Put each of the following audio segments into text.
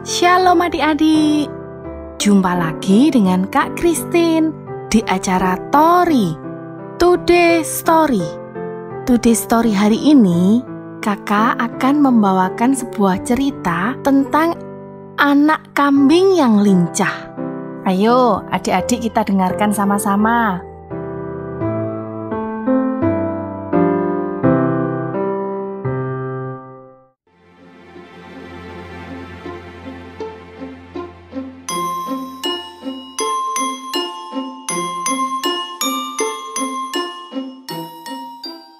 Shalom adik-adik, jumpa lagi dengan Kak Christine di acara Tori Today Story. Today Story hari ini, kakak akan membawakan sebuah cerita tentang anak kambing yang lincah. Ayo adik-adik kita dengarkan sama-sama.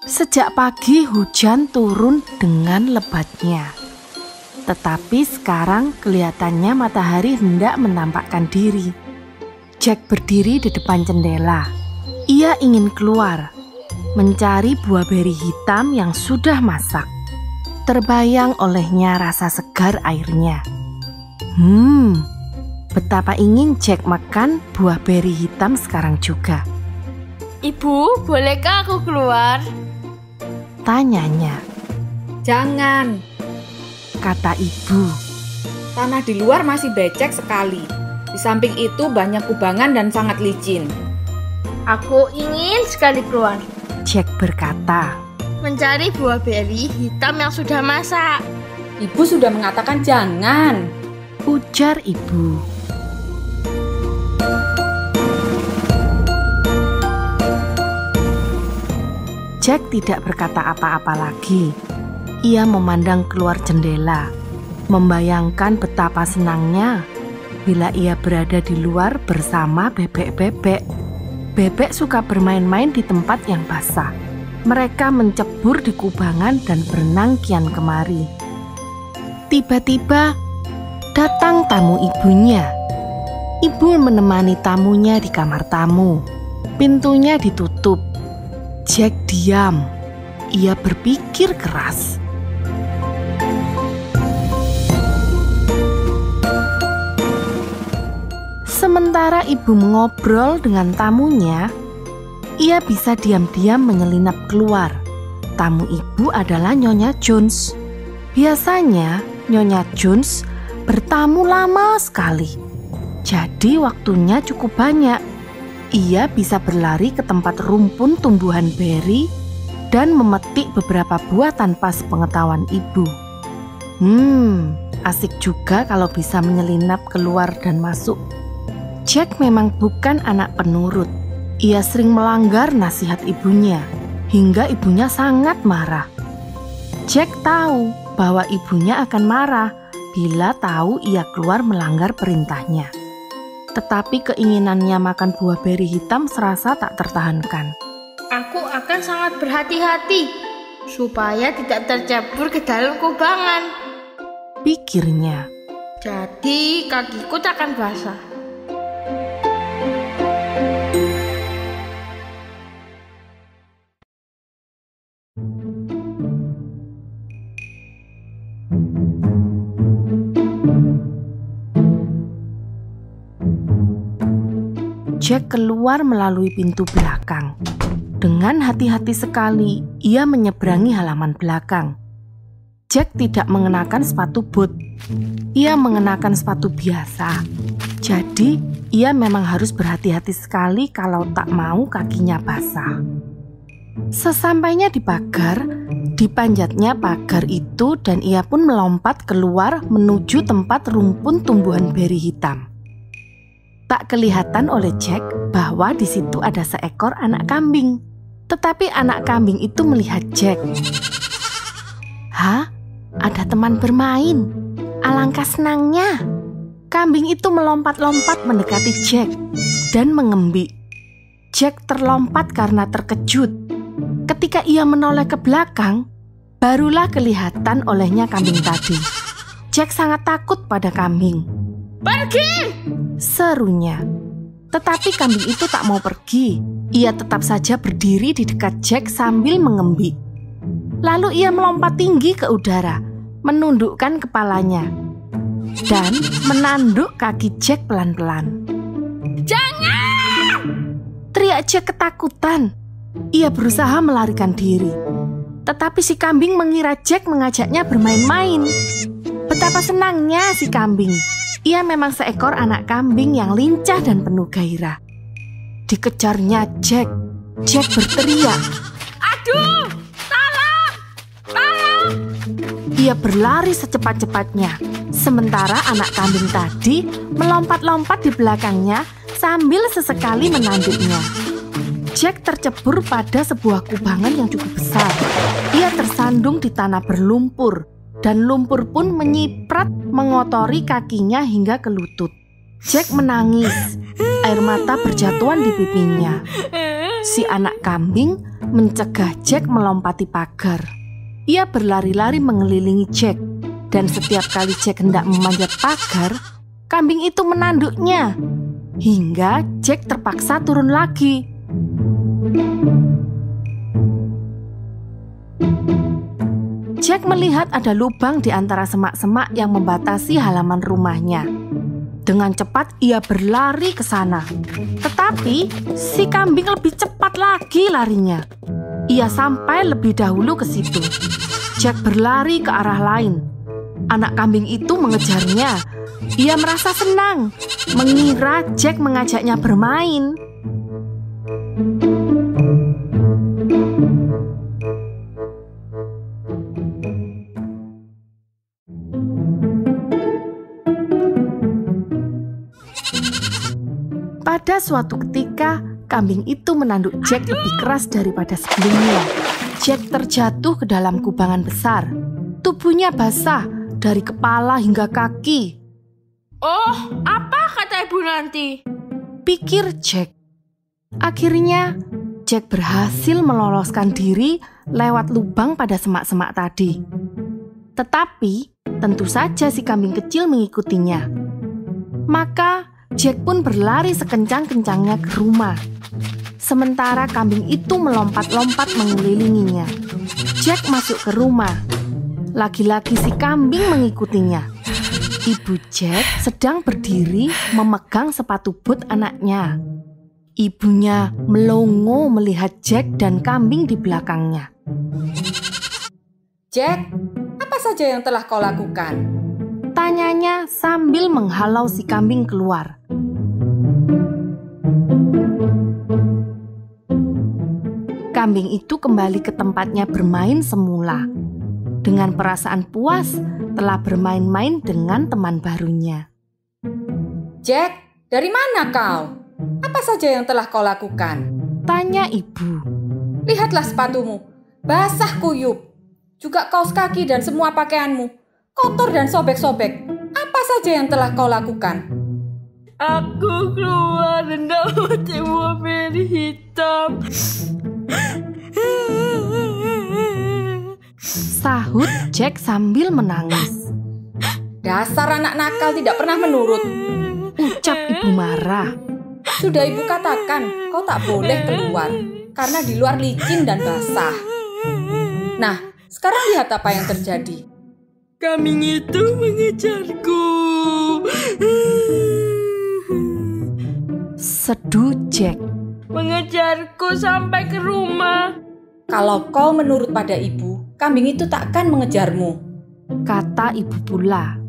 Sejak pagi hujan turun dengan lebatnya. Tetapi sekarang kelihatannya matahari hendak menampakkan diri. Jack berdiri di depan jendela. Ia ingin keluar, mencari buah beri hitam yang sudah masak. Terbayang olehnya rasa segar airnya. Betapa ingin Jack makan buah beri hitam sekarang juga. Ibu, bolehkah aku keluar? Tanyanya. Jangan, kata ibu. tanah di luar masih becek sekali. Di samping itu banyak kubangan dan sangat licin. Aku ingin sekali keluar, Jack berkata. mencari buah beri hitam yang sudah masak. Ibu sudah mengatakan jangan. Ujar ibu. Jack tidak berkata apa-apa lagi. Ia memandang keluar jendela, membayangkan betapa senangnya bila ia berada di luar bersama bebek-bebek. Bebek suka bermain-main di tempat yang basah. Mereka mencebur di kubangan dan berenang kian kemari. Tiba-tiba datang tamu ibunya. Ibu menemani tamunya di kamar tamu. Pintunya ditutup. Jack diam. Ia berpikir keras. Sementara ibu mengobrol dengan tamunya, ia bisa diam-diam menyelinap keluar. Tamu ibu adalah Nyonya Jones. Biasanya Nyonya Jones bertamu lama sekali. Jadi waktunya cukup banyak. Ia bisa berlari ke tempat rumpun tumbuhan beri dan memetik beberapa buah tanpa sepengetahuan ibu. Asik juga kalau bisa menyelinap keluar dan masuk. Jack memang bukan anak penurut. Ia sering melanggar nasihat ibunya, hingga ibunya sangat marah. Jack tahu bahwa ibunya akan marah bila tahu ia keluar melanggar perintahnya. Tetapi keinginannya makan buah beri hitam serasa tak tertahankan. Aku akan sangat berhati-hati supaya tidak tercebur ke dalam kubangan. Pikirnya. Jadi kakiku tak akan basah. Jack keluar melalui pintu belakang. Dengan hati-hati sekali, ia menyeberangi halaman belakang. Jack tidak mengenakan sepatu boot. Ia mengenakan sepatu biasa. Jadi, ia memang harus berhati-hati sekali kalau tak mau kakinya basah. Sesampainya di pagar, dipanjatnya pagar itu dan ia pun melompat keluar menuju tempat rumpun tumbuhan beri hitam. Tak kelihatan oleh Jack bahwa di situ ada seekor anak kambing. Tetapi anak kambing itu melihat Jack. Hah? Ada teman bermain. Alangkah senangnya. Kambing itu melompat-lompat mendekati Jack dan mengembik. Jack terlompat karena terkejut. Ketika ia menoleh ke belakang, barulah kelihatan olehnya kambing tadi. Jack sangat takut pada kambing. Pergi! Serunya. Tetapi kambing itu tak mau pergi. Ia tetap saja berdiri di dekat Jack sambil mengembik. Lalu ia melompat tinggi ke udara, menundukkan kepalanya, dan menanduk kaki Jack pelan-pelan. Jangan! Teriak Jack ketakutan. Ia berusaha melarikan diri. Tetapi si kambing mengira Jack mengajaknya bermain-main. Betapa senangnya si kambing. Ia memang seekor anak kambing yang lincah dan penuh gairah. Dikejarnya Jack. Jack berteriak, Aduh, tolong, tolong. ia berlari secepat-cepatnya. Sementara anak kambing tadi melompat-lompat di belakangnya sambil sesekali menanduknya. Jack tercebur pada sebuah kubangan yang cukup besar. Ia tersandung di tanah berlumpur, dan lumpur pun menyiprat mengotori kakinya hingga ke lutut. Jack menangis, air mata berjatuhan di pipinya. Si anak kambing mencegah Jack melompati pagar. Ia berlari-lari mengelilingi Jack, dan setiap kali Jack hendak memanjat pagar, kambing itu menanduknya, hingga Jack terpaksa turun lagi. Jack melihat ada lubang di antara semak-semak yang membatasi halaman rumahnya. Dengan cepat ia berlari ke sana. Tetapi si kambing lebih cepat lagi larinya. Ia sampai lebih dahulu ke situ. Jack berlari ke arah lain. Anak kambing itu mengejarnya. Ia merasa senang, mengira Jack mengajaknya bermain. Pada suatu ketika, kambing itu menanduk Jack lebih keras daripada sebelumnya. Jack terjatuh ke dalam kubangan besar. Tubuhnya basah dari kepala hingga kaki. Oh, apa kata ibu nanti? Pikir Jack. Akhirnya, Jack berhasil meloloskan diri lewat lubang pada semak-semak tadi. Tetapi, tentu saja si kambing kecil mengikutinya. Maka, Jack pun berlari sekencang-kencangnya ke rumah. Sementara kambing itu melompat-lompat mengelilinginya. Jack masuk ke rumah. Lagi-lagi si kambing mengikutinya. Ibu Jack sedang berdiri memegang sepatu bot anaknya. Ibunya melongo melihat Jack dan kambing di belakangnya. Jack, apa saja yang telah kau lakukan? Tanyanya sambil menghalau si kambing keluar. Kambing itu kembali ke tempatnya bermain semula. Dengan perasaan puas telah bermain-main dengan teman barunya. Jack, dari mana kau? Apa saja yang telah kau lakukan? Tanya ibu. Lihatlah sepatumu, basah kuyup. Juga kaos kaki dan semua pakaianmu, kotor dan sobek-sobek. Apa saja yang telah kau lakukan? Aku keluar dan dapat mobil hitam. Sahut Jack sambil menangis. Dasar anak nakal tidak pernah menurut. Ucap ibu marah. Sudah ibu katakan, kau tak boleh keluar karena di luar licin dan basah. Nah, sekarang lihat apa yang terjadi. Kambing itu mengejarku. Seduh Jack. Mengejarku sampai ke rumah. Kalau kau menurut pada ibu, kambing itu takkan mengejarmu. Kata ibu pula.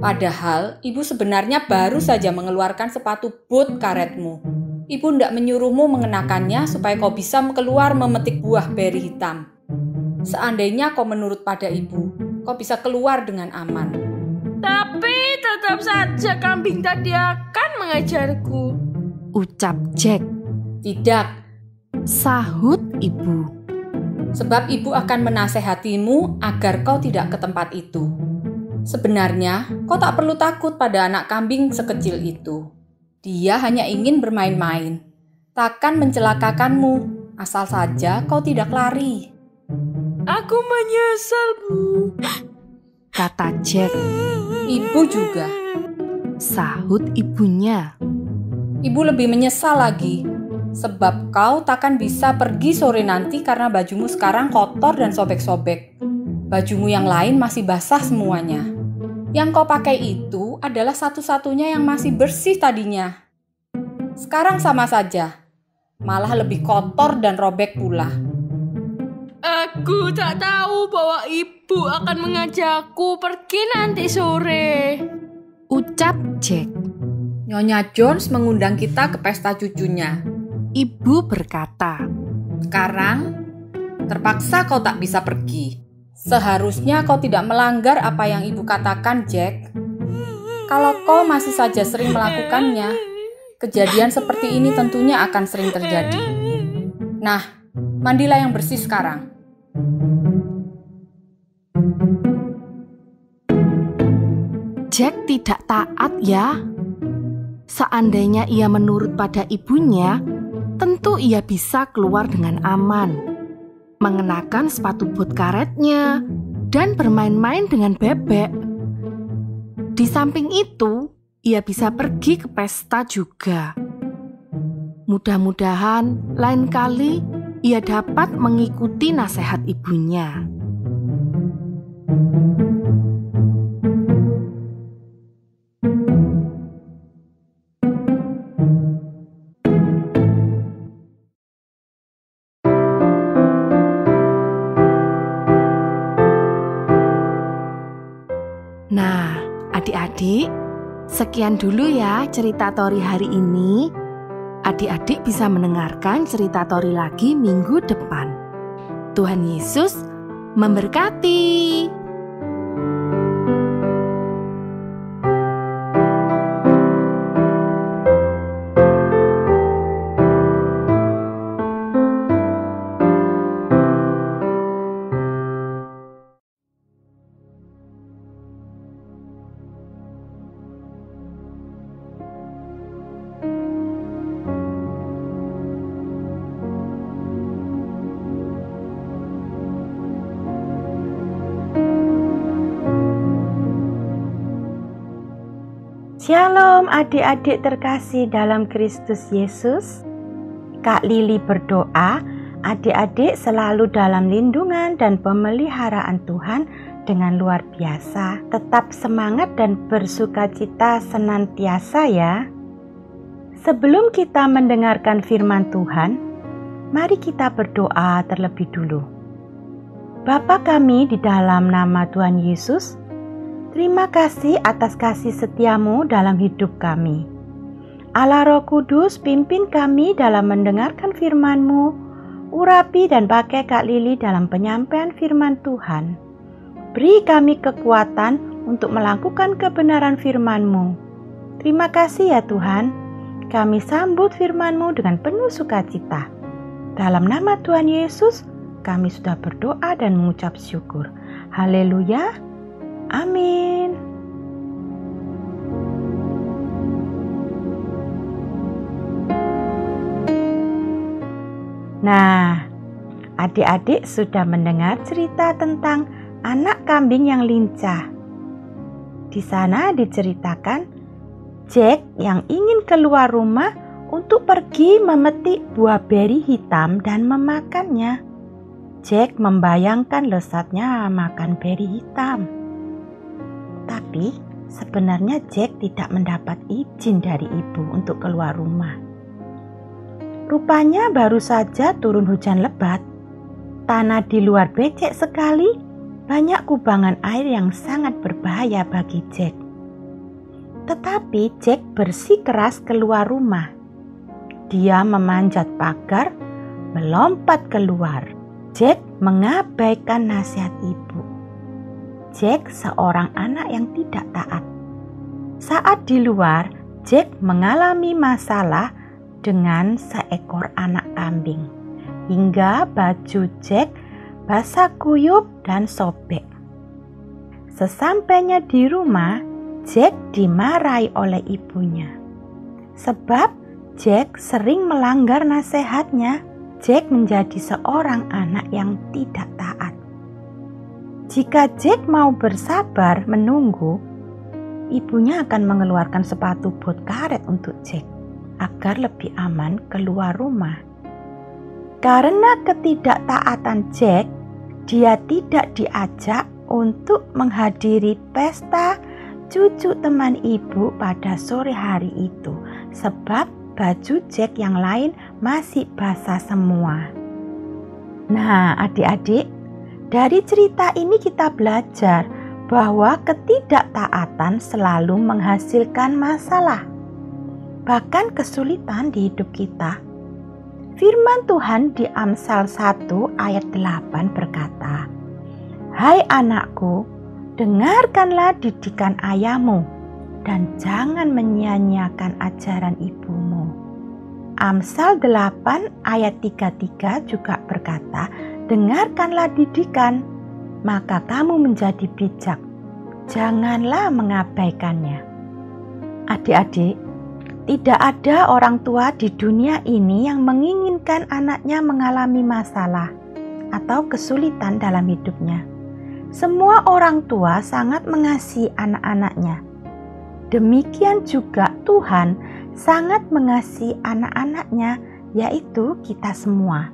Padahal ibu sebenarnya baru saja mengeluarkan sepatu bot karetmu. Ibu tidak menyuruhmu mengenakannya supaya kau bisa keluar memetik buah beri hitam. Seandainya kau menurut pada ibu, kau bisa keluar dengan aman. Tapi tetap saja kambing tadi akan mengejarku. Ucap Jack. Tidak, Sahut ibu. sebab ibu akan menasehatimu agar kau tidak ke tempat itu. Sebenarnya, kau tak perlu takut pada anak kambing sekecil itu. Dia hanya ingin bermain-main. Takkan mencelakakanmu, asal saja kau tidak lari. Aku menyesal, Bu. Kata Jack. Ibu juga. Sahut ibunya. Ibu lebih menyesal lagi. Sebab kau takkan bisa pergi sore nanti karena bajumu sekarang kotor dan sobek-sobek. Bajumu yang lain masih basah semuanya. Yang kau pakai itu adalah satu-satunya yang masih bersih tadinya. Sekarang sama saja. Malah lebih kotor dan robek pula. Aku tak tahu bahwa ibu akan mengajakku pergi nanti sore, ucap Jack. Nyonya Jones mengundang kita ke pesta cucunya. Ibu berkata, Sekarang, terpaksa kau tak bisa pergi. Seharusnya kau tidak melanggar apa yang ibu katakan, Jack. Kalau kau masih saja sering melakukannya, kejadian seperti ini tentunya akan sering terjadi. Nah, mandilah yang bersih sekarang. Jack tidak taat ya. Seandainya ia menurut pada ibunya, tentu ia bisa keluar dengan aman, mengenakan sepatu bot karetnya, dan bermain-main dengan bebek. Di samping itu, ia bisa pergi ke pesta juga. Mudah-mudahan lain kali ia dapat mengikuti nasihat ibunya. Nah, adik-adik, sekian dulu ya cerita Tori hari ini. Adik-adik bisa mendengarkan cerita Tori lagi minggu depan. Tuhan Yesus memberkati. Shalom adik-adik terkasih dalam Kristus Yesus. Kak Lili berdoa adik-adik selalu dalam lindungan dan pemeliharaan Tuhan dengan luar biasa. Tetap semangat dan bersukacita senantiasa ya. Sebelum kita mendengarkan firman Tuhan, mari kita berdoa terlebih dulu. Bapa kami di dalam nama Tuhan Yesus, terima kasih atas kasih setiamu dalam hidup kami. Allah Roh Kudus, pimpin kami dalam mendengarkan firman-Mu, urapi dan pakai Kak Lili dalam penyampaian firman Tuhan. Beri kami kekuatan untuk melakukan kebenaran firman-Mu. Terima kasih ya Tuhan, kami sambut firman-Mu dengan penuh sukacita. Dalam nama Tuhan Yesus, kami sudah berdoa dan mengucap syukur. Haleluya. Amin. Nah, adik-adik sudah mendengar cerita tentang anak kambing yang lincah. Di sana diceritakan Jack yang ingin keluar rumah untuk pergi memetik buah beri hitam dan memakannya. Jack membayangkan lezatnya makan beri hitam. Tapi sebenarnya Jack tidak mendapat izin dari ibu untuk keluar rumah. Rupanya baru saja turun hujan lebat. Tanah di luar becek sekali, banyak kubangan air yang sangat berbahaya bagi Jack. Tetapi Jack bersikeras keluar rumah. Dia memanjat pagar, melompat keluar. Jack mengabaikan nasihat ibu. Jack seorang anak yang tidak taat. Saat di luar, Jack mengalami masalah dengan seekor anak kambing, hingga baju Jack basah kuyup dan sobek. Sesampainya di rumah, Jack dimarahi oleh ibunya. Sebab Jack sering melanggar nasihatnya. Jack menjadi seorang anak yang tidak taat. Jika Jack mau bersabar menunggu, ibunya akan mengeluarkan sepatu bot karet untuk Jack agar lebih aman keluar rumah. Karena ketidaktaatan Jack, dia tidak diajak untuk menghadiri pesta cucu teman ibu pada sore hari itu, sebab baju Jack yang lain masih basah semua. Nah, adik-adik, Dari cerita ini kita belajar bahwa ketidaktaatan selalu menghasilkan masalah, bahkan kesulitan di hidup kita. Firman Tuhan di Amsal 1 ayat 8 berkata, "Hai anakku, dengarkanlah didikan ayahmu dan jangan menyia-nyiakan ajaran ibumu." Amsal 8 ayat 33 juga berkata, "Dengarkanlah didikan, maka kamu menjadi bijak. Janganlah mengabaikannya." Adik-adik, tidak ada orang tua di dunia ini yang menginginkan anaknya mengalami masalah atau kesulitan dalam hidupnya. Semua orang tua sangat mengasihi anak-anaknya. Demikian juga Tuhan sangat mengasihi anak-anaknya, yaitu kita semua.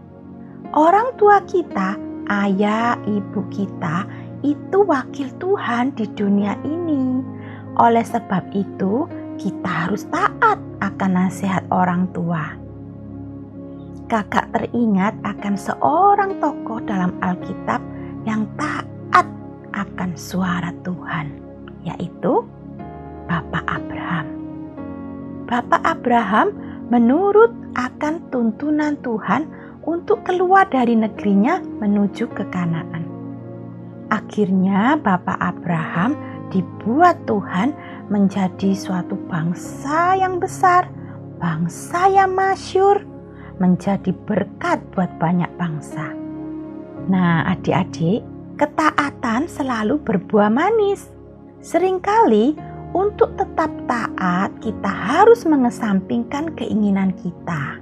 Orang tua kita, ayah, ibu kita, itu wakil Tuhan di dunia ini. Oleh sebab itu, kita harus taat akan nasihat orang tua. Kakak teringat akan seorang tokoh dalam Alkitab yang taat akan suara Tuhan, yaitu Bapak Abraham. Bapak Abraham menurut akan tuntunan Tuhan untuk keluar dari negerinya menuju ke Kanaan. Akhirnya Bapak Abraham dibuat Tuhan menjadi suatu bangsa yang besar, bangsa yang masyhur, menjadi berkat buat banyak bangsa. Nah, adik-adik, ketaatan selalu berbuah manis. Seringkali untuk tetap taat, kita harus mengesampingkan keinginan kita.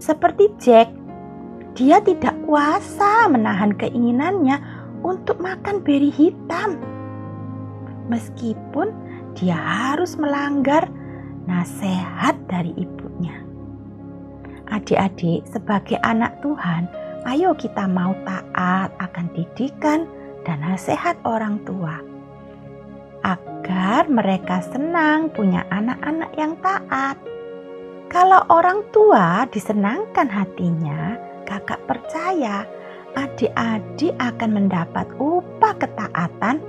Seperti Jack, dia tidak kuasa menahan keinginannya untuk makan beri hitam. Meskipun dia harus melanggar nasihat dari ibunya. Adik-adik, sebagai anak Tuhan, ayo kita mau taat akan didikan dan nasihat orang tua, agar mereka senang punya anak-anak yang taat. Kalau orang tua disenangkan hatinya, kakak percaya adik-adik akan mendapat upah ketaatan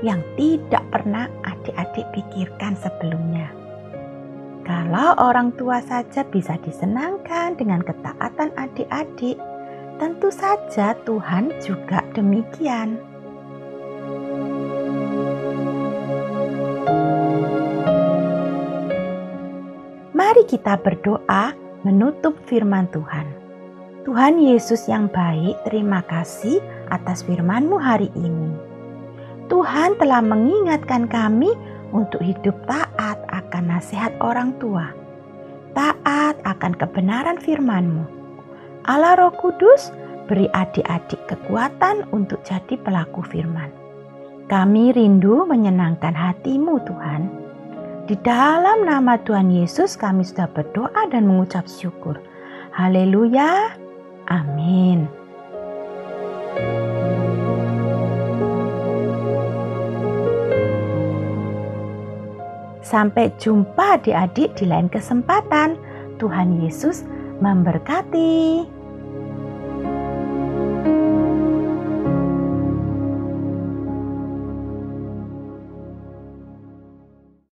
yang tidak pernah adik-adik pikirkan sebelumnya. Kalau orang tua saja bisa disenangkan dengan ketaatan adik-adik, tentu saja Tuhan juga demikian. Mari kita berdoa menutup firman Tuhan. Tuhan Yesus yang baik, terima kasih atas firman-Mu hari ini. Tuhan telah mengingatkan kami untuk hidup taat akan nasihat orang tua, taat akan kebenaran firman-Mu. Allah Roh Kudus, beri adik-adik kekuatan untuk jadi pelaku firman. Kami rindu menyenangkan hati-Mu, Tuhan. Di dalam nama Tuhan Yesus kami sudah berdoa dan mengucap syukur. Haleluya, amin. Sampai jumpa adik-adik di lain kesempatan. Tuhan Yesus memberkati.